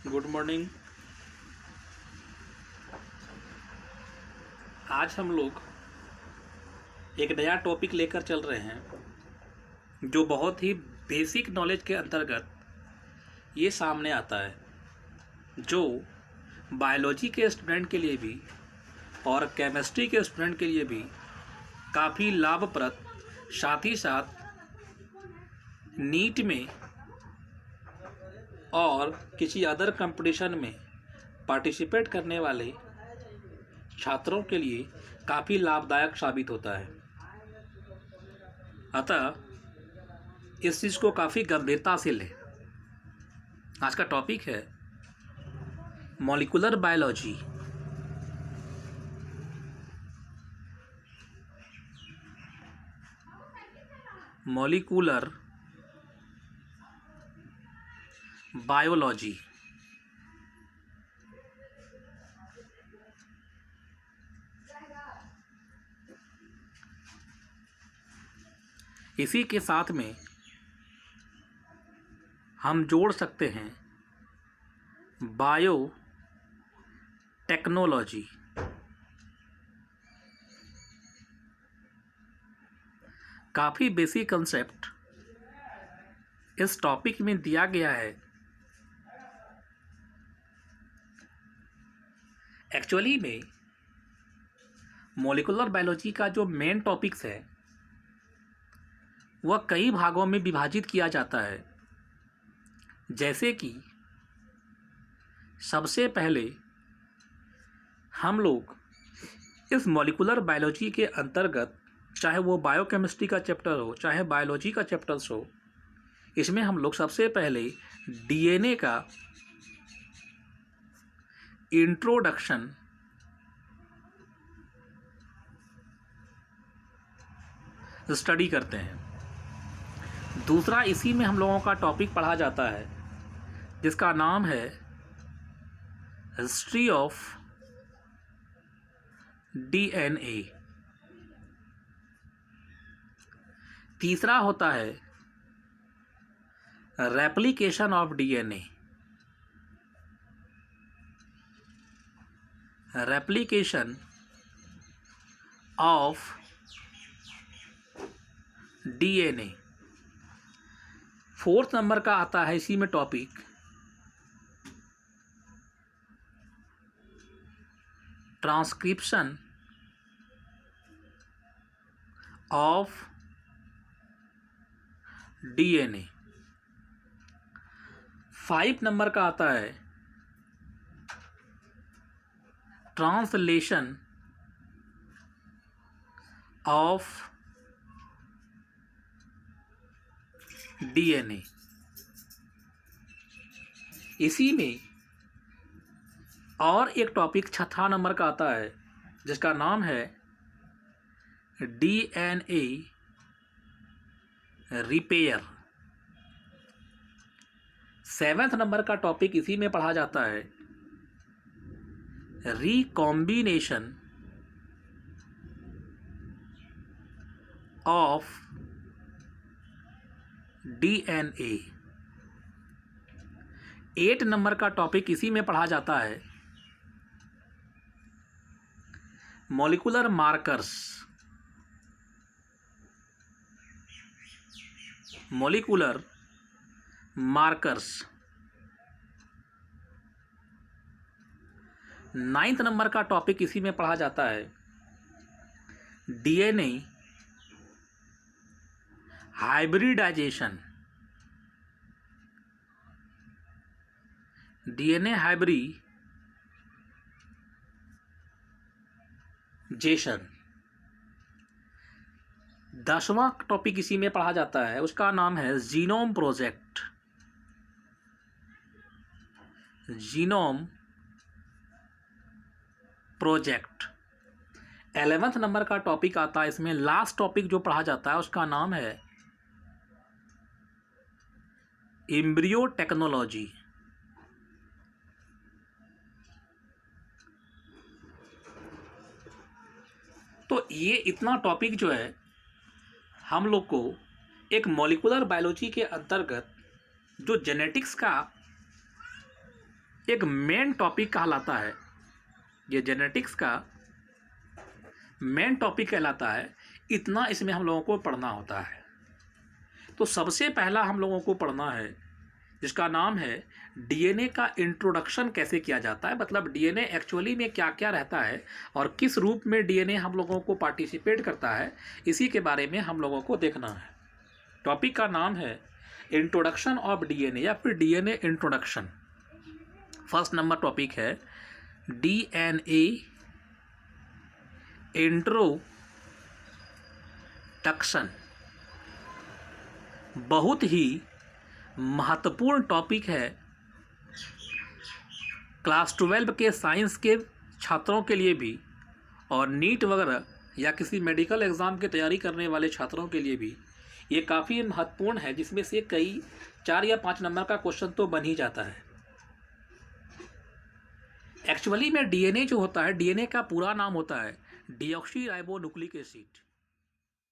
Good morning. आज हम लोग एक नया टॉपिक लेकर चल रहे हैं जो बहुत ही बेसिक नॉलेज के अंतर्गत ये सामने आता है, जो बायोलॉजी के स्टूडेंट के लिए भी और केमिस्ट्री के स्टूडेंट के लिए भी काफ़ी लाभप्रद, साथ ही साथ नीट में और किसी अदर कंपटीशन में पार्टिसिपेट करने वाले छात्रों के लिए काफ़ी लाभदायक साबित होता है। अतः इस चीज़ को काफ़ी गंभीरता से लें। आज का टॉपिक है मॉलिक्यूलर बायोलॉजी। मॉलिक्यूलर बायोलॉजी इसी के साथ में हम जोड़ सकते हैं बायो टेक्नोलॉजी। काफ़ी बेसिक कंसेप्ट इस टॉपिक में दिया गया है। एक्चुअली में मॉलिक्यूलर बायोलॉजी का जो मेन टॉपिक्स है वह कई भागों में विभाजित किया जाता है। जैसे कि सबसे पहले हम लोग इस मॉलिक्यूलर बायोलॉजी के अंतर्गत, चाहे वो बायोकेमिस्ट्री का चैप्टर हो चाहे बायोलॉजी का चैप्टर्स हो, इसमें हम लोग सबसे पहले डीएनए का इंट्रोडक्शन स्टडी करते हैं। दूसरा इसी में हम लोगों का टॉपिक पढ़ा जाता है जिसका नाम है हिस्ट्री ऑफ डीएनए। तीसरा होता है replication of DNA. Replication of DNA. Fourth number का आता है इसी में topic transcription of DNA. 5 number का आता है ट्रांसलेशन ऑफ डीएनए। इसी में और एक टॉपिक छठा नंबर का आता है जिसका नाम है डीएनए रिपेयर। 7वें नंबर का टॉपिक इसी में पढ़ा जाता है रिकॉम्बिनेशन ऑफ डीएनए। 8 नंबर का टॉपिक इसी में पढ़ा जाता है molecular markers. Molecular markers. 9th number का टॉपिक इसी में पढ़ा जाता है डीएनए हाइब्रिडाइजेशन। DNA hybridisation. 10वां टॉपिक इसी में पढ़ा जाता है, उसका नाम है जीनोम प्रोजेक्ट। Genome project. 11वें नंबर का टॉपिक आता है इसमें। लास्ट टॉपिक जो पढ़ा जाता है उसका नाम है एम्ब्रियो टेक्नोलॉजी। तो ये इतना टॉपिक जो है हम लोग को एक मॉलिक्यूलर बायोलॉजी के अंतर्गत जो जेनेटिक्स का एक मेन टॉपिक कहलाता है। ये जेनेटिक्स का मेन टॉपिक कहलाता है। इतना इसमें हम लोगों को पढ़ना होता है। तो सबसे पहला हम लोगों को पढ़ना है जिसका नाम है डीएनए का इंट्रोडक्शन कैसे किया जाता है, मतलब डीएनए एक्चुअली में क्या क्या रहता है और किस रूप में डीएनए हम लोगों को पार्टिसिपेट करता है, इसी के बारे में हम लोगों को देखना है। टॉपिक का नाम है इंट्रोडक्शन ऑफ डीएनए या फिर DNA introduction. First number topic है डीएनए इंट्रोडक्शन। बहुत ही महत्वपूर्ण टॉपिक है क्लास 12 के साइंस के छात्रों के लिए भी और नीट वगैरह या किसी मेडिकल एग्ज़ाम की तैयारी करने वाले छात्रों के लिए भी ये काफ़ी महत्वपूर्ण है, जिसमें से कई 4 या 5 नंबर का क्वेश्चन तो बन ही जाता है। एक्चुअली में डीएनए जो होता है, डीएनए का पूरा नाम होता है डीऑक्सी राइबो न्यूक्लिक एसिड।